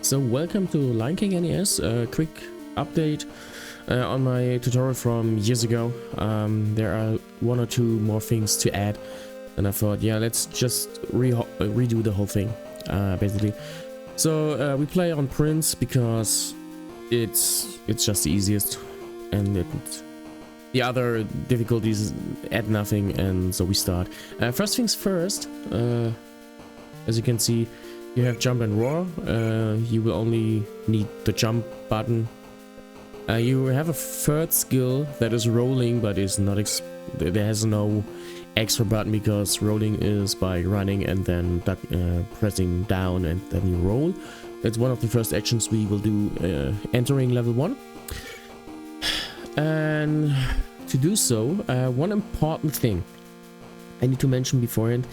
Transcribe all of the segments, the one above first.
So welcome to King NES, a quick update on my tutorial from years ago. There are one or two more things to add, and I thought, yeah, let's just redo the whole thing, basically. So we play on Prince because it's just the easiest, and the other difficulties add nothing, and so we start. First things first, as you can see, you have jump and roar. You will only need the jump button. You have a third skill that is rolling, but is not there has no extra button because rolling is by running and then pressing down and then you roll. That's one of the first actions we will do entering level 1. And to do so, one important thing I need to mention beforehand.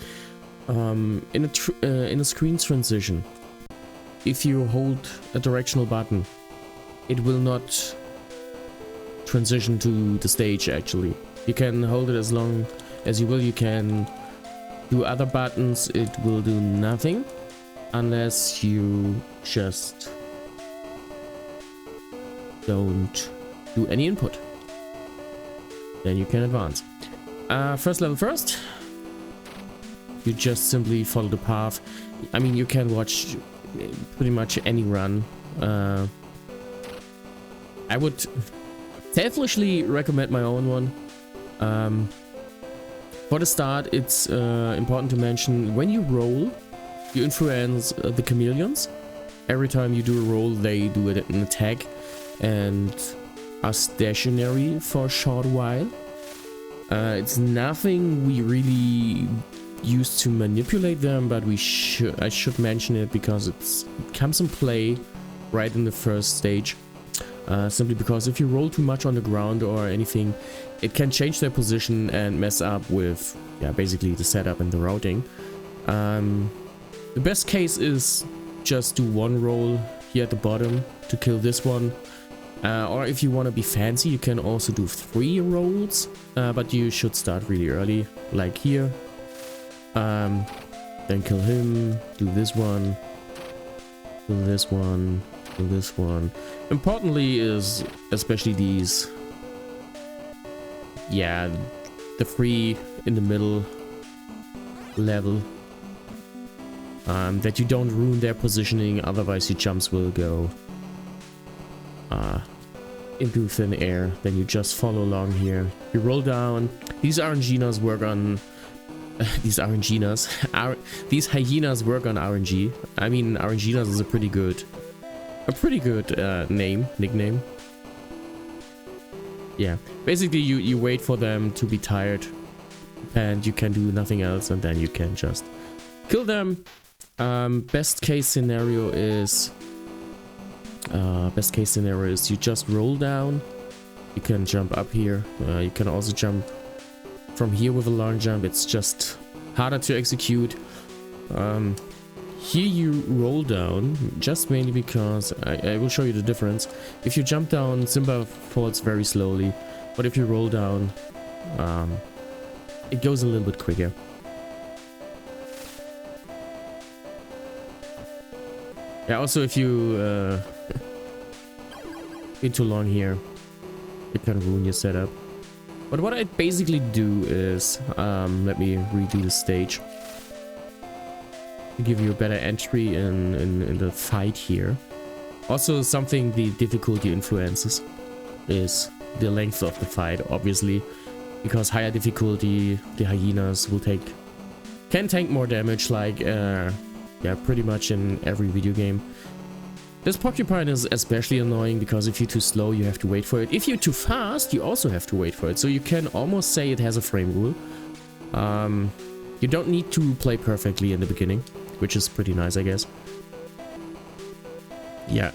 In a screen transition, if you hold a directional button, it will not transition to the stage. Actually, you can hold it as long as you will. You can do other buttons, it will do nothing unless you just don't do any input. Then you can advance. First level first. You just simply follow the path. I mean, you can watch pretty much any run. I would selfishly recommend my own one. For the start, it's important to mention when you roll, you influence the chameleons. Every time you do a roll, they do an attack and are stationary for a short while. It's nothing we really used to manipulate them, but I should mention it because it comes in play right in the first stage. Simply because if you roll too much on the ground or anything, it can change their position and mess up with, yeah, basically the setup and the routing. The best case is just do one roll here at the bottom to kill this one. Or if you want to be fancy, you can also do 3 rolls, but you should start really early, like here. Then kill him, do this one, kill this one, kill this one. Importantly is especially these, yeah, the 3 in the middle level, that you don't ruin their positioning, otherwise your jumps will go into thin air. Then you just follow along here, you roll down. These RNGinas work on these hyenas work on RNG. I mean, RNGinas is a pretty good nickname. Yeah, basically you wait for them to be tired and you can do nothing else, and then you can just kill them. Best case scenario is you just roll down. You can jump up here. You can also jump from here with a long jump. It's just harder to execute. Here you roll down, just mainly because I will show you the difference. If you jump down, Simba falls very slowly, but if you roll down, it goes a little bit quicker. Yeah, also if you get too long here, it can ruin your setup. But what I basically do is, let me redo the stage to give you a better entry in the fight here. Also, something the difficulty influences is the length of the fight, obviously, because higher difficulty, the hyenas can tank more damage, like yeah, pretty much in every video game. This porcupine is especially annoying because if you're too slow, you have to wait for it. If you're too fast, you also have to wait for it. So you can almost say it has a frame rule. You don't need to play perfectly in the beginning, which is pretty nice, I guess. Yeah.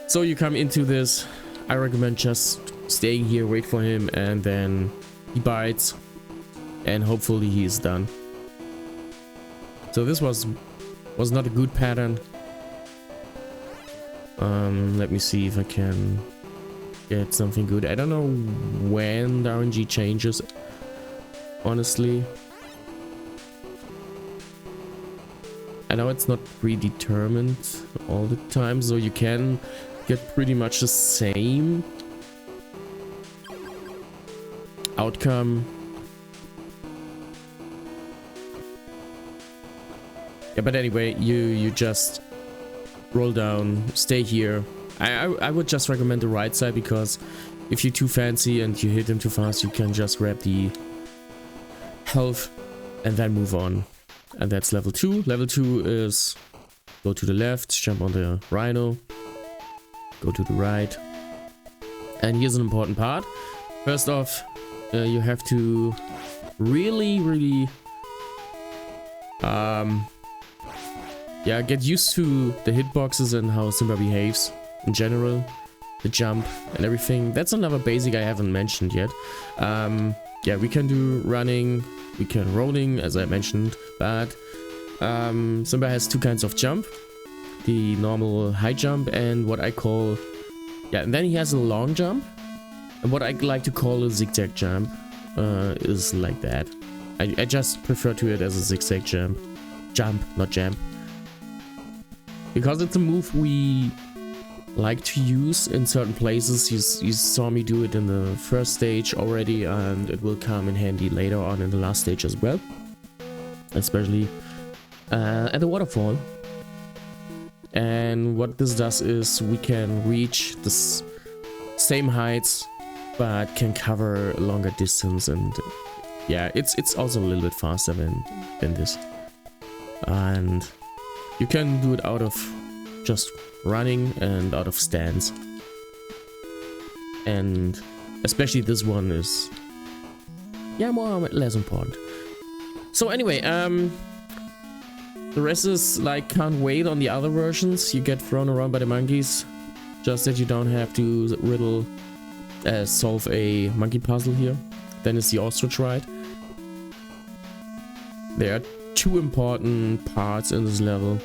So you come into this, I recommend just staying here, wait for him, and then he bites, and hopefully he's done. So this was not a good pattern. Let me see if I can get something good. I don't know when the RNG changes, honestly. I know it's not predetermined all the time, so you can get pretty much the same outcome. Yeah, but anyway, you just roll down, stay here. I would just recommend the right side, because if you're too fancy and you hit him too fast, you can just grab the health and then move on. And that's level 2. Level 2 is go to the left, jump on the rhino, go to the right. And here's an important part. First off, you have to really get used to the hitboxes and how Simba behaves in general, the jump and everything. That's another basic I haven't mentioned yet. Yeah, we can do running, we can rolling, as I mentioned, but Simba has two kinds of jump. The normal high jump and what I call, and then he has a long jump. And what I like to call a zigzag jump is like that. I just prefer to it as a zigzag jump. Jump, not jump. Because it's a move we like to use in certain places. You saw me do it in the first stage already, and it will come in handy later on in the last stage as well. Especially at the waterfall. And what this does is we can reach the same heights, but can cover a longer distance, and yeah, it's also a little bit faster than this. And you can do it out of just running and out of stands. And especially this one is, more or less important. So anyway, the rest is like, can't wait on the other versions. You get thrown around by the monkeys, just that you don't have to solve a monkey puzzle here. Then it's the ostrich ride. There are two important parts in this level.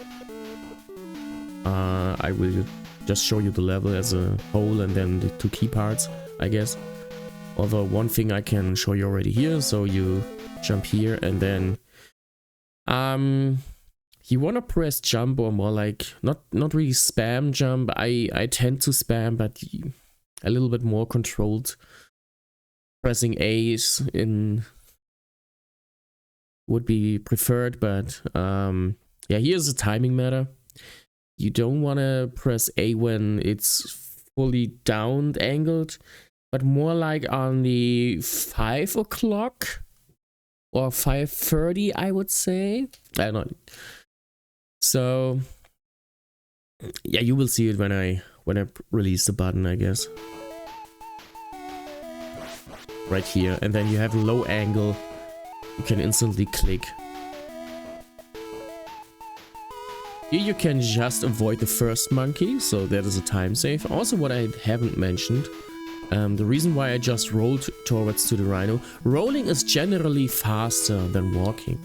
I will just show you the level as a whole and then the two key parts, I guess. Although one thing I can show you already here, so you jump here and then you wanna press jump, or more like not really spam jump. I tend to spam, but a little bit more controlled. Pressing A's in would be preferred, but here's a timing matter. You don't want to press A when it's fully down angled, but more like on the 5 o'clock or 5:30, I would say. I don't know. So yeah, you will see it when I release the button, I guess. Right here, and then you have a low angle. You can instantly click. Here you can just avoid the first monkey, so that is a time save. Also, what I haven't mentioned, the reason why I just rolled towards to the rhino. Rolling is generally faster than walking,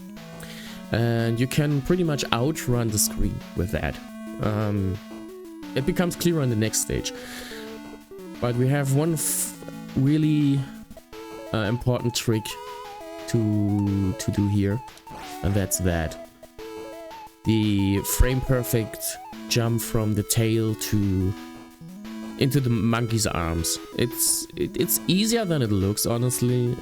and you can pretty much outrun the screen with that. It becomes clearer in the next stage. But we have one really important trick to do here, and that's that. The frame perfect jump from the tail into the monkey's arms. It's easier than it looks, honestly.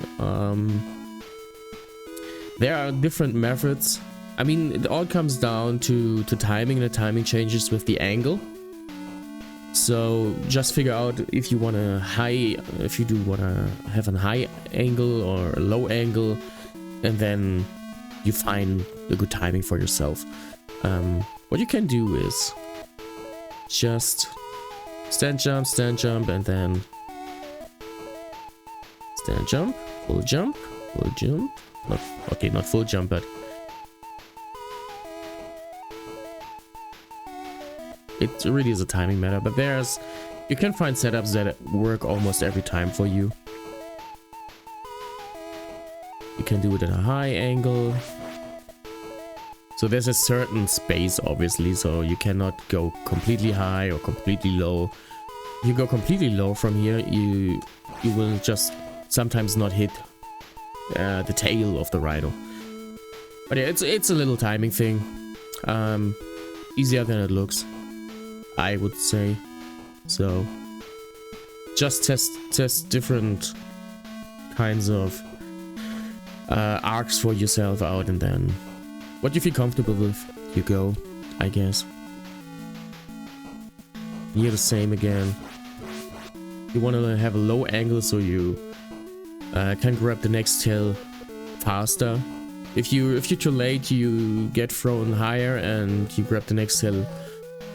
There are different methods. I mean, it all comes down to timing, and the timing changes with the angle. So just figure out if you want a if you do want to have a high angle or a low angle, and then you find a good timing for yourself. What you can do is just stand jump, and then stand jump, full jump, full jump. Not full jump, but it really is a timing matter. But you can find setups that work almost every time for you. You can do it at a high angle. So there's a certain space, obviously, so you cannot go completely high or completely low. If you go completely low from here, you will just sometimes not hit the tail of the rhino. But yeah, it's a little timing thing. Easier than it looks, I would say. So just test different kinds of arcs for yourself out, and then what you feel comfortable with, you go, I guess. Here the same again. You want to have a low angle so you can grab the next tail faster. If you're too late, you get thrown higher and you grab the next tail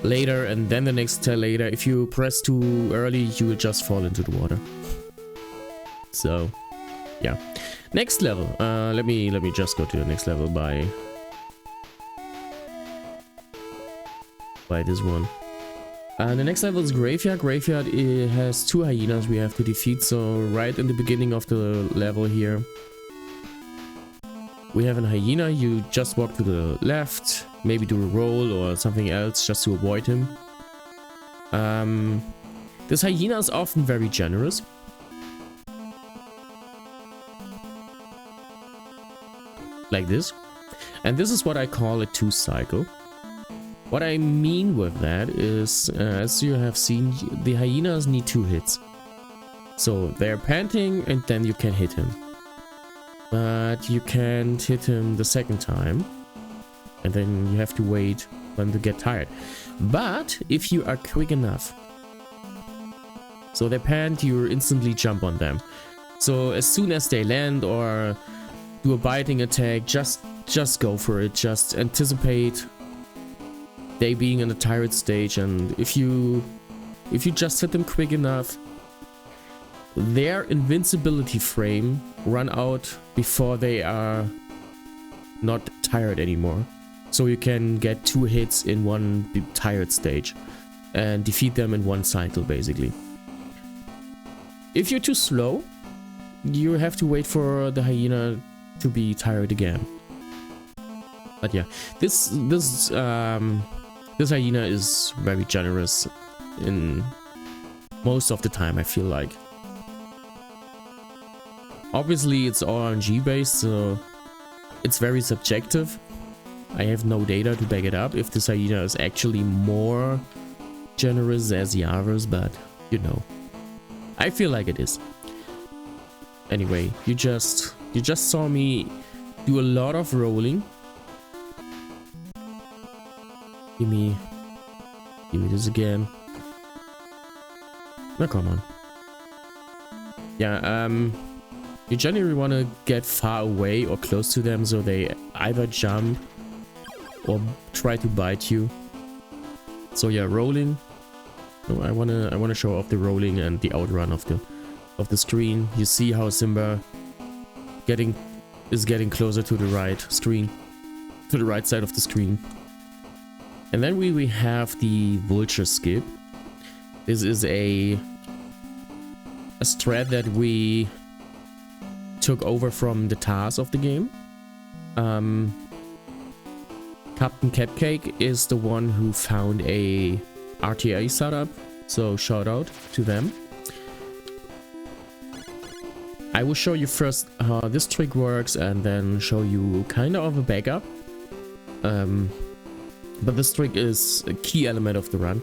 later and then the next tail later. If you press too early, you will just fall into the water. So yeah. Next level. Let me just go to the next level by this one. The next level is Graveyard. Graveyard, it has 2 hyenas we have to defeat. So right in the beginning of the level here, we have a hyena. You just walk to the left, maybe do a roll or something else just to avoid him. This hyena is often very generous. Like this. And this is what I call a 2 cycle. What I mean with that is, as you have seen, the hyenas need 2 hits. So they're panting and then you can hit him. But you can't hit him the second time. And then you have to wait for them to get tired. But if you are quick enough, so they pant, you instantly jump on them. So as soon as they land or do a biting attack, just go for it. Just anticipate they being in a tired stage, and if you just hit them quick enough, their invincibility frame run out before they are not tired anymore. So you can get 2 hits in one tired stage and defeat them in 1 cycle basically. If you're too slow, you have to wait for the hyena to be tired again. But yeah, this hyena is very generous in most of the time, I feel like. Obviously it's RNG based, so it's very subjective. I have no data to back it up if this hyena is actually more generous as the others, but you know, I feel like it is. Anyway, you just saw me do a lot of rolling. Give me this again. Now come on. Yeah, you generally want to get far away or close to them so they either jump or try to bite you. So yeah, rolling. No, I wanna show off the rolling and the outrun of the screen. You see how Simba is getting closer to the right screen, to the right side of the screen. And then we have the vulture skip. This is a strat that we took over from the TARS of the game. Captain Cupcake is the one who found a RTA setup, so shout out to them. I will show you first how this trick works and then show you kind of a backup. But this trick is a key element of the run,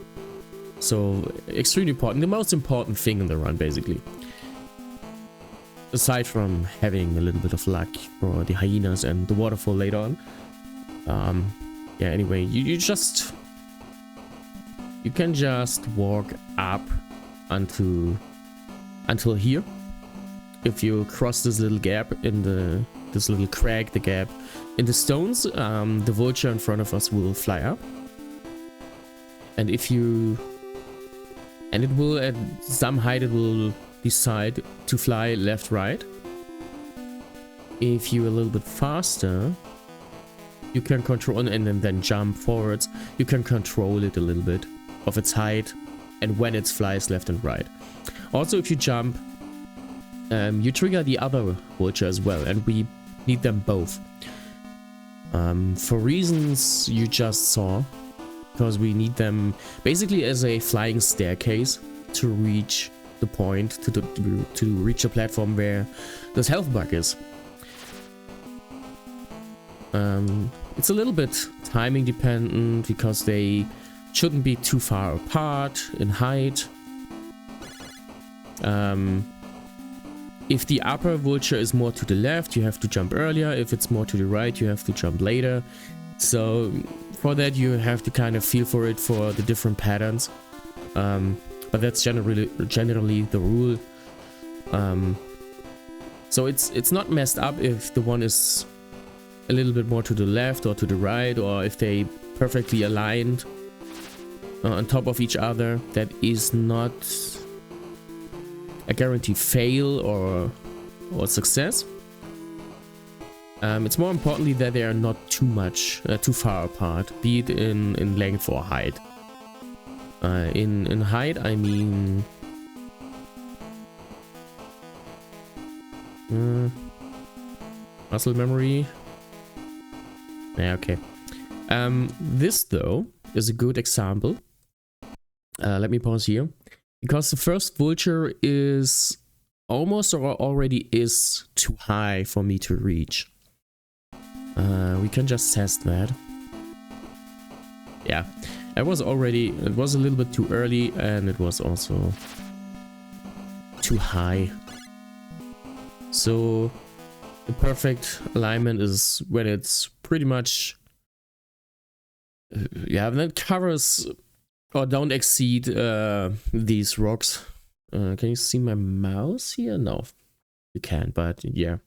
so extremely important, the most important thing in the run basically. Aside from having a little bit of luck for the hyenas and the waterfall later on. Yeah, anyway, you can just walk up until here. If you cross this little gap in this little crack, the gap in the stones, the vulture in front of us will fly up. And it will at some height, it will decide to fly left, right. If you're a little bit faster, you can control and then jump forwards. You can control it a little bit of its height and when it flies left and right. Also, if you jump, you trigger the other vulture as well, and we need them both. For reasons you just saw, because we need them basically as a flying staircase to reach the point, to reach a platform where this health bug is. It's a little bit timing dependent because they shouldn't be too far apart in height. If the upper vulture is more to the left, you have to jump earlier. If it's more to the right, you have to jump later. So for that you have to kind of feel for it for the different patterns. But that's generally the rule. So it's not messed up if the one is a little bit more to the left or to the right, or if they perfectly aligned on top of each other. That is not a guaranteed fail or success. It's more importantly that they are not too far apart, be it in length or height. In height, I mean muscle memory. Yeah, okay. This though is a good example. Let me pause here. Because the first vulture is almost or already is too high for me to reach. We can just test that. Yeah, it was a little bit too early, and it was also too high. So the perfect alignment is when it's pretty much, yeah, when it covers or don't exceed these rocks. Can you see my mouse here? No, you can't, but yeah.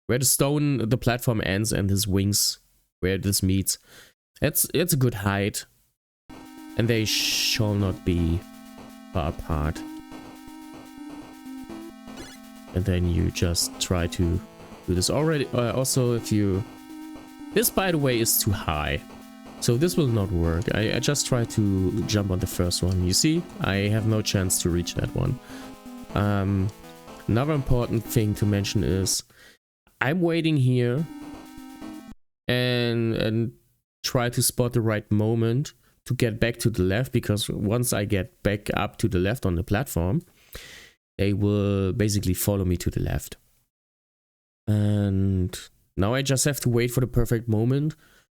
Where the platform ends and his wings, where this meets, it's a good height, and they shall not be far apart. And then you just try to do this already. Also, this by the way is too high, so this will not work. I just try to jump on the first one. You see, I have no chance to reach that one. Another important thing to mention is I'm waiting here and try to spot the right moment to get back to the left, because once I get back up to the left on the platform, they will basically follow me to the left. And now I just have to wait for the perfect moment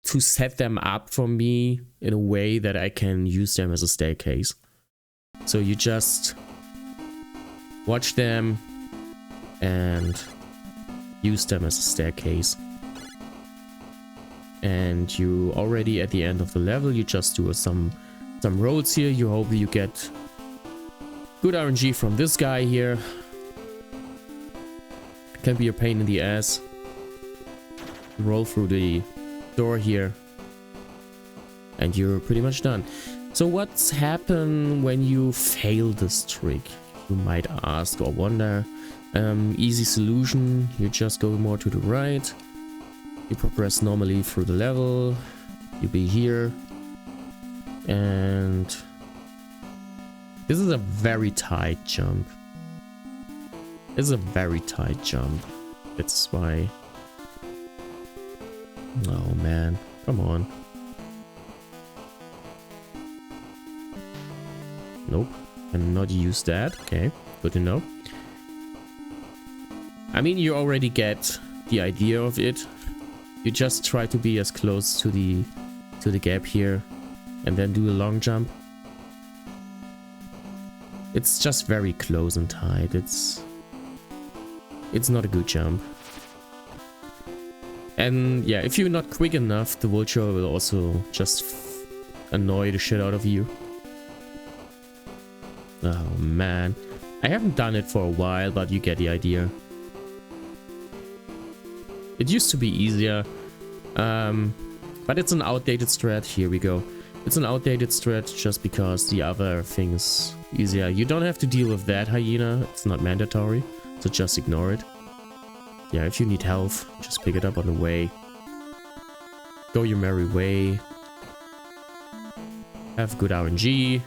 to set them up for me in a way that I can use them as a staircase. So you just watch them and use them as a staircase. And you already at the end of the level, you just do some rolls here. You hope you get good RNG from this guy here. Can be a pain in the ass. Roll through the door here, and you're pretty much done. So what's happened when you fail this trick, you might ask or wonder. Easy solution, you just go more to the right, you progress normally through the level, you be here, and this is a very tight jump. It's a very tight jump. That's why. Oh man, come on. Nope, cannot use that. Okay, good to know. I mean, you already get the idea of it. You just try to be as close to the gap here, and then do a long jump. It's just very close and tight. It's not a good jump. And yeah, if you're not quick enough, the vulture will also just annoy the shit out of you. Oh man, I haven't done it for a while, but you get the idea. It used to be easier, but it's an outdated strat. Here we go. It's an outdated strat just because the other thing's easier. You don't have to deal with that hyena. It's not mandatory, so just ignore it. Yeah, if you need health, just pick it up on the way. Go your merry way. Have good RNG.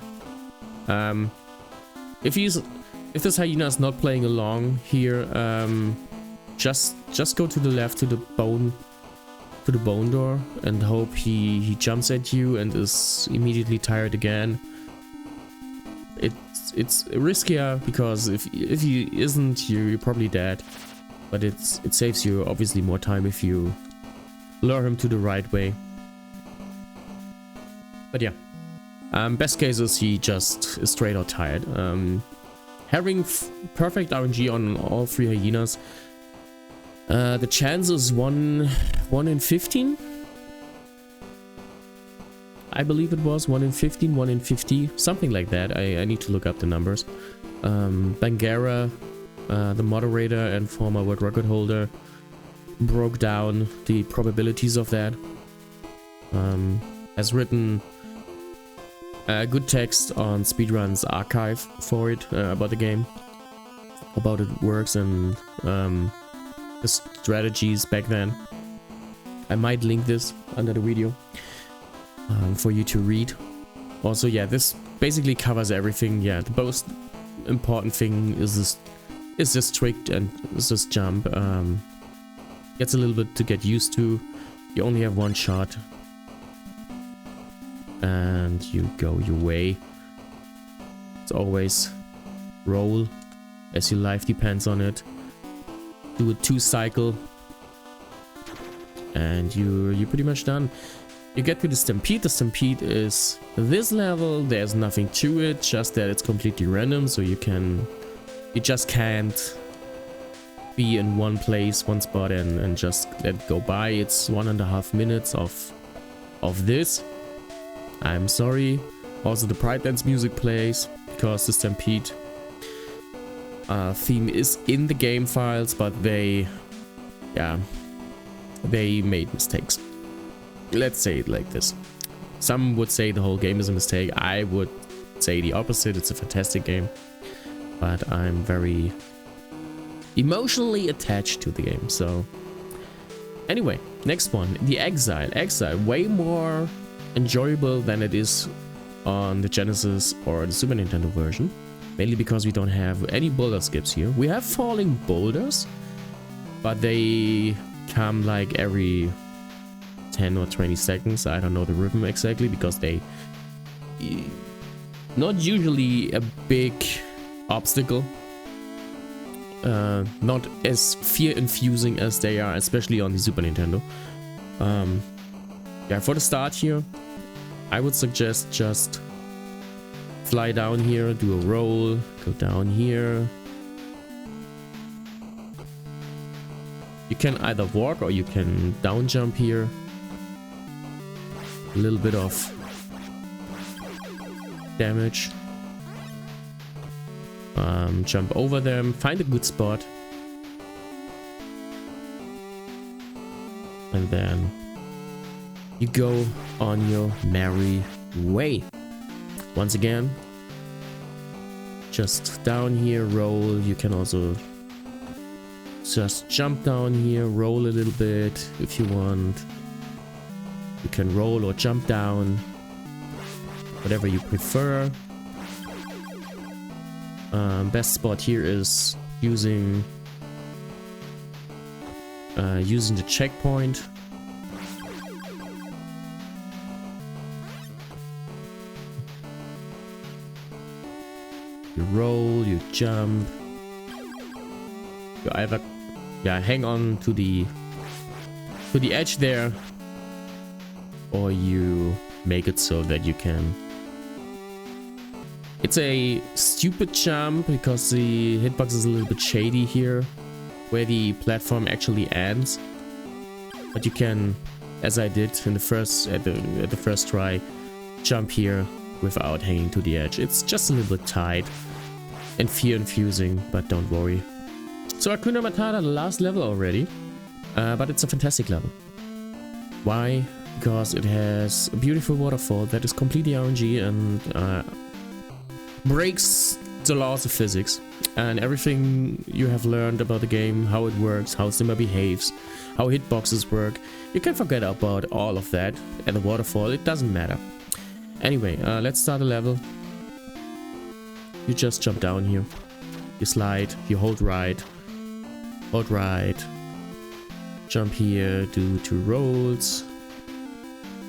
If this hyena is not playing along here, just go to the left to the bone door and hope he jumps at you and is immediately tired again. It's riskier because if he isn't, you're probably dead. But it saves you obviously more time if you lure him to the right way. But yeah, best case is he just is straight out tired. Having perfect RNG on all 3 hyenas, the chance is 1 in 15. I believe it was 1 in 15, 1 in 50, something like that. I need to look up the numbers. Bangerra, the moderator and former world record holder, broke down the probabilities of that. Has written a good text on Speedrun's archive for it, about the game, about it works and the strategies back then. I might link this under the video for you to read. Also, yeah, this basically covers everything. Yeah, the most important thing is this trick and this jump. Gets a little bit to get used to. You only have 1 shot and you go your way. It's always roll as your life depends on it. Do a 2 cycle and you're pretty much done. You get to the Stampede. The Stampede is this level. There's nothing to it, just that it's completely random, so you just can't be in one place, one spot and just let it go by. It's 1.5 minutes of this. I'm sorry. Also the Pride Dance music plays because the Stampede theme is in the game files, but they made mistakes. Let's say it like this. Some would say the whole game is a mistake. I would say the opposite. It's a fantastic game, but I'm very emotionally attached to the game. So anyway, next one, the Exile. Exile, way more enjoyable than it is on the Genesis or the Super Nintendo version, mainly because we don't have any boulder skips here. We have falling boulders, but they come like every 10 or 20 seconds. I don't know the rhythm exactly because they not usually a big obstacle, not as fear-infusing as they are, especially on the Super Nintendo. Yeah, for the start here, I would suggest just fly down here, do a roll, go down here. You can either walk or you can down jump here. A little bit of damage. Jump over them, find a good spot, and then you go on your merry way. Once again, just down here, roll. You can also just jump down here, roll a little bit if you want. You can roll or jump down, whatever you prefer. Best spot here is using the checkpoint. You roll, you jump. You either hang on to the edge there, or you make it so that you can. It's a stupid jump because the hitbox is a little bit shady here, where the platform actually ends. But you can, as I did in the first at the first try, jump here without hanging to the edge. It's just a little bit tight and fear-infusing, but don't worry. So Hakuna Matata, the last level already, but it's a fantastic level. Why? Because it has a beautiful waterfall that is completely RNG and breaks the laws of physics, and everything you have learned about the game, how it works, how Simba behaves, how hitboxes work, you can forget about all of that at the waterfall. It doesn't matter. Anyway, let's start a level. You just jump down here, you slide, you hold right, jump here, do 2 rolls,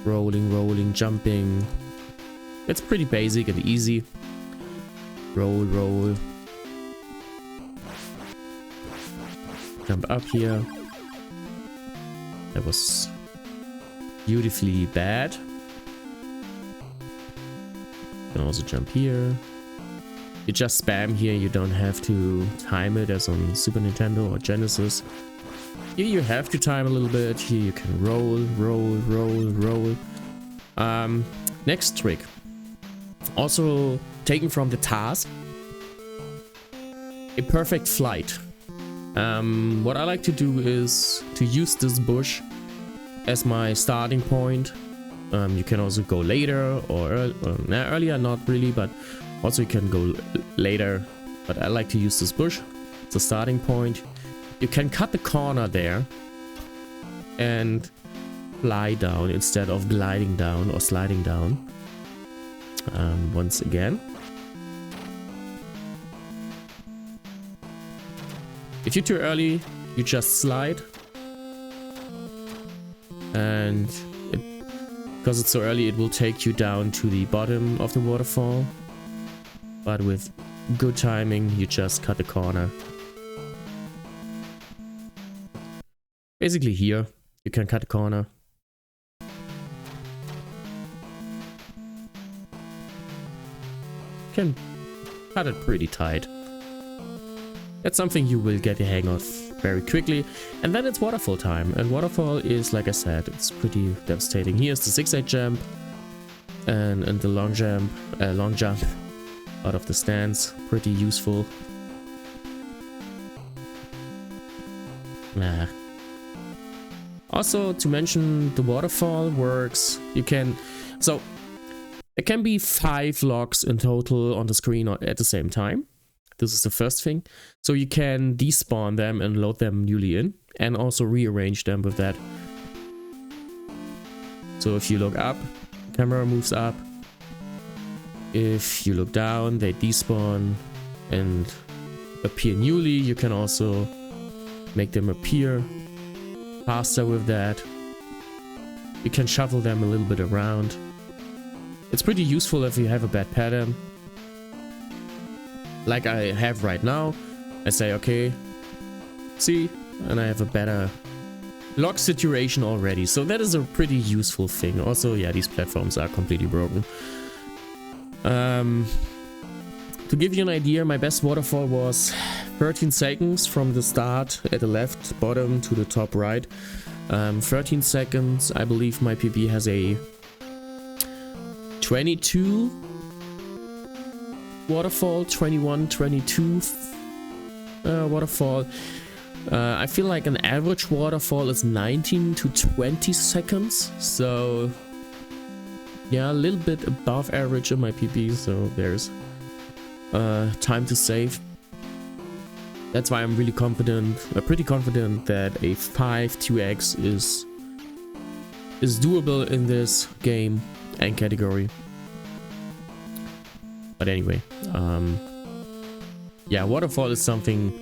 rolling, jumping. It's pretty basic and easy. Roll, jump up here. That was beautifully bad. You can also jump here. You just spam here, you don't have to time it as on Super Nintendo or Genesis. Here you have to time a little bit. Here you can roll. Next trick. Also taken from the task. A perfect flight. What I like to do is to use this bush as my starting point. You can also go later or earlier, not really, but also you can go later. But I like to use this bush. It's a starting point. You can cut the corner there and fly down instead of gliding down or sliding down. Once again. If you're too early, you just slide. And because it's so early, it will take you down to the bottom of the waterfall. But with good timing, you just cut the corner. Basically here, you can cut the corner. Can cut it pretty tight. That's something you will get the hang of very quickly. And then it's waterfall time. And waterfall is, like I said, it's pretty devastating. Here's the zigzag jump and the long jump out of the stance. Pretty useful. Also, to mention, the waterfall works. You can... So, there can be 5 logs in total on the screen at the same time. This is the first thing. So you can despawn them and load them newly in. And also rearrange them with that. So if you look up, the camera moves up. If you look down, they despawn and appear newly. You can also make them appear faster with that. You can shuffle them a little bit around. It's pretty useful if you have a bad pattern. Like I have right now. I say, okay, see, and I have a better log situation already. So that is a pretty useful thing. Also, yeah, these platforms are completely broken. To give you an idea, my best waterfall was 13 seconds from the start at the left bottom to the top right. 13 seconds. I believe my PB has a 22 waterfall, 21, 22 waterfall. I feel like an average waterfall is 19 to 20 seconds. So yeah, a little bit above average in my PB. So there's time to save. That's why I'm really confident, pretty confident that a 5-2x is doable in this game and category. But anyway, yeah, waterfall is something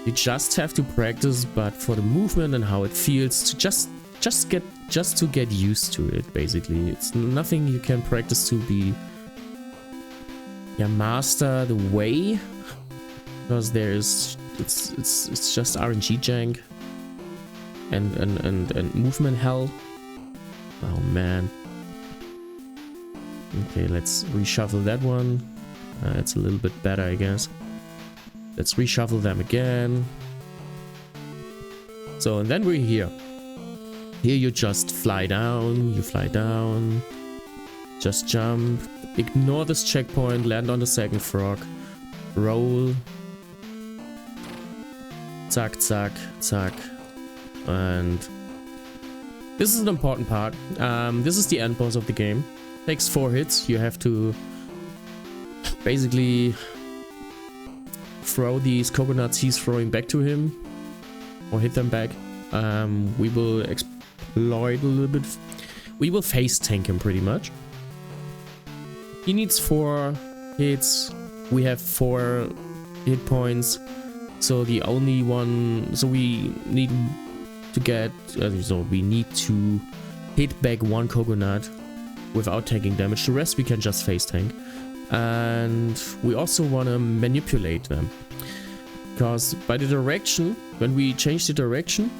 you just have to practice, but for the movement and how it feels, to just to get used to it. Basically, it's nothing you can practice to be, yeah, master the way, because it's just RNG jank and movement hell. Oh man. Okay, let's reshuffle that one. It's a little bit better, I guess. Let's reshuffle them again. So, and then we're here. Here you just fly down, just jump, ignore this checkpoint, land on the second frog, roll, zack, zack, zack, and this is an important part. This is the end boss of the game. Takes 4 hits. You have to basically throw these coconuts he's throwing back to him, or hit them back. We will exploit a little bit. We will face tank him pretty much. He needs 4 hits. We have 4 hit points. So the only one, so we need to get, we need to hit back 1 coconut without taking damage. The rest we can just face tank. And we also want to manipulate them, because by the direction, when we change the direction,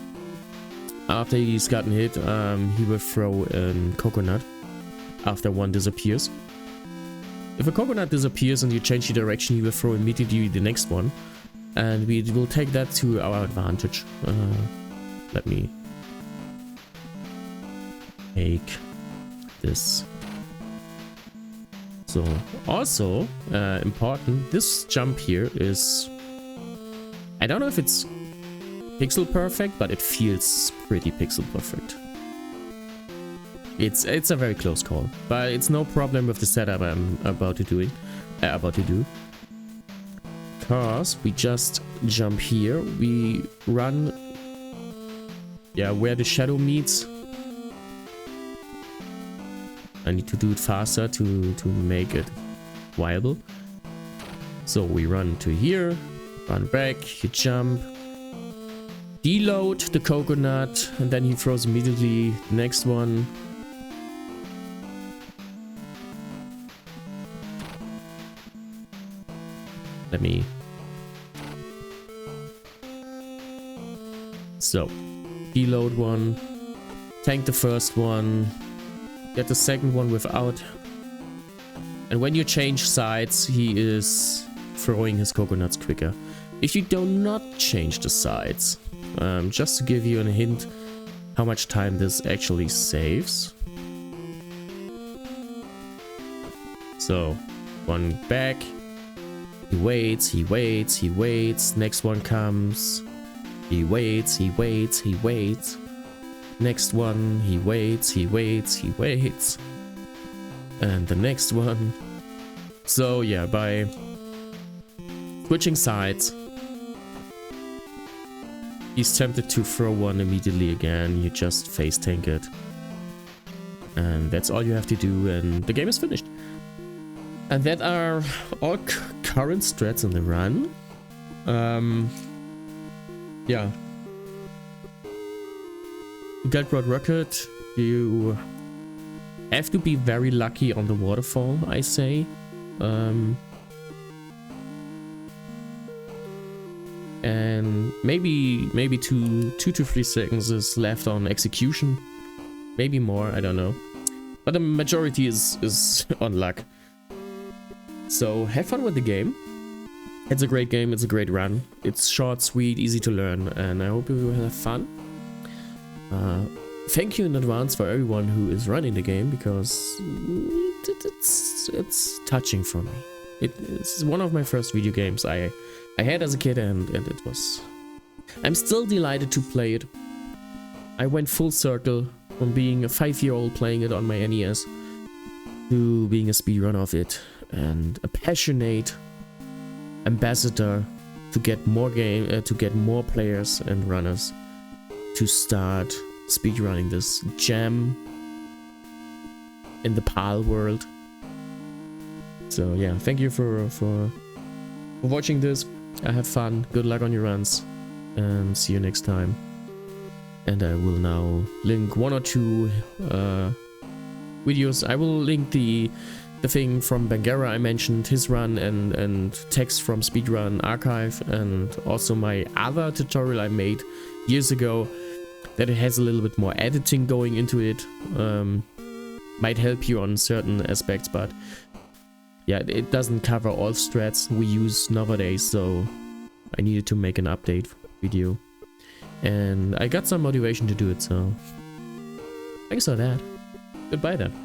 After he's gotten hit, he will throw a coconut after one disappears. If a coconut disappears and you change the direction, he will throw immediately the next one. And we will take that to our advantage. Let me take this. So, also important, this jump here is... I don't know if it's pixel perfect, but it feels pretty pixel perfect. It's a very close call, but it's no problem with the setup I'm about to do. Because we just jump here, we run, yeah, where the shadow meets. I need to do it faster to make it viable. So we run to here, run back, you jump, deload the coconut, and then he throws immediately the next one. Let me... So, deload one, tank the first one, get the second one without. And when you change sides, he is throwing his coconuts quicker. If you do not change the sides, just to give you a hint how much time this actually saves. So, one back, he waits, he waits, he waits, next one comes, he waits, he waits, he waits. Next one, he waits, he waits, he waits. And the next one. So yeah, by switching sides, he's tempted to throw one immediately again. You just face tank it. And that's all you have to do, and the game is finished. And that are all current strats in the run. Yeah. Gold Rod Rocket, you have to be very lucky on the waterfall, I say. And maybe two to 3 seconds is left on execution. Maybe more, I don't know. But the majority is on luck. So have fun with the game. It's a great game, it's a great run. It's short, sweet, easy to learn, and I hope you will have fun. Thank you in advance for everyone who is running the game, because it's touching for me. It's one of my first video games I had as a kid, and it was... I'm still delighted to play it. I went full circle from being a 5-year-old playing it on my NES to being a speedrunner of it, and a passionate ambassador to get more players and runners to start speedrunning this gem in the PAL world. So yeah, thank you for watching this. I have fun, good luck on your runs, and see you next time. And I will now link 1 or 2 videos. I will link the thing from Bangerra I mentioned, his run, and text from Speedrun Archive, and also my other tutorial I made years ago that it has a little bit more editing going into it. Might help you on certain aspects, but yeah, it doesn't cover all strats we use nowadays, so I needed to make an update video. And I got some motivation to do it, so thanks for that. Goodbye then.